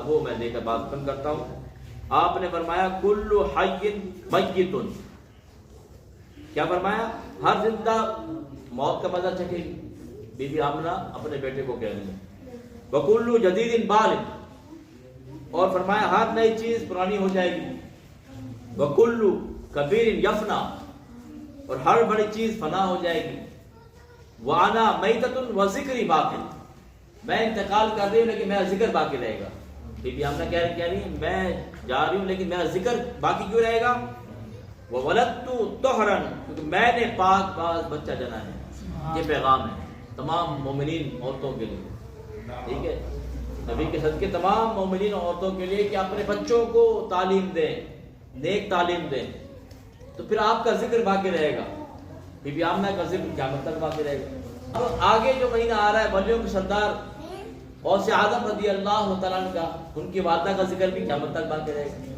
وہ میں دے کر بات ختم کرتا ہوں. آپ نے فرمایا کل حی میت. کیا فرمایا؟ ہر زندہ موت کا مزہ چکھے گی. بی بی آمنہ اپنے بیٹے کو کہہ رہی ہیں. وکل جدید بالغ. اور فرمایا ہر نئی چیز پرانی ہو جائے گی. وکل کبیر یفنا. اور ہر بڑی چیز فنا ہو جائے گی. وانا میتۃ وذکری باقی. میں انتقال کر رہی ہوں لیکن میرا ذکر باقی رہے گا. بی بی آمنہ کہہ رہی ہیں میں جا رہی ہوں لیکن میرا ذکر باقی کیوں رہے گا؟ وولدت طہرا. کیونکہ میں نے پاک باز بچہ جنا ہے. یہ پیغام ہے تمام مومنین عورتوں کے لیے. ٹھیک ہے، نبی کے صدقے تمام مومنین عورتوں کے لیے کہ اپنے بچوں کو تعلیم دیں، نیک تعلیم دیں، تو پھر آپ کا ذکر باقی رہے گا. بی بی آمنہ کا ذکر قیامت تک باقی رہے گا. اب آگے جو مہینہ آ رہا ہے ولیوں کے سردار غوث اعظم رضی اللہ تعالیٰ عنہ کا، ان کی والدہ کا ذکر بھی قیامت تک باقی رہے گا.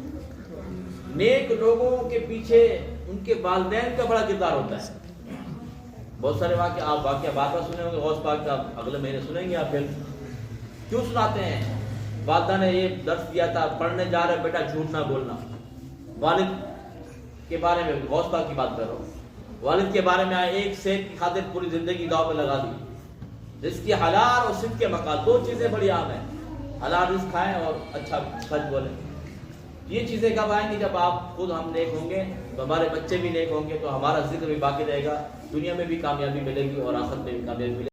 نیک لوگوں کے پیچھے ان کے والدین کا بڑا کردار ہوتا ہے. بہت سارے واقعہ آپ بار بار سنے ہوں گے. غوث پاک کا اگلے مہینے سنیں گے آپ. پھر کیوں سناتے ہیں؟ والدہ نے یہ درس دیا تھا پڑھنے جا رہے بیٹا جھوٹ نہ بولنا. والد کے بارے میں غوث پاک کی بات کر رہا ہوں. والد کے بارے میں آئے ایک سیب کی خاطر پوری زندگی داؤ پہ لگا دی. رزق کے حلال اور صدق کے مقال، دو چیزیں بڑی عام ہیں. حلال رزق کھائیں اور اچھا سچ بولیں. یہ چیزیں کب آئیں گی؟ جب آپ خود ہم نیک ہوں گے تو ہمارے بچے بھی نیک ہوں گے، تو ہمارا ذکر بھی باقی رہے گا. دنیا میں بھی کامیابی ملے گی اور آخرت میں بھی کامیابی ملے گی.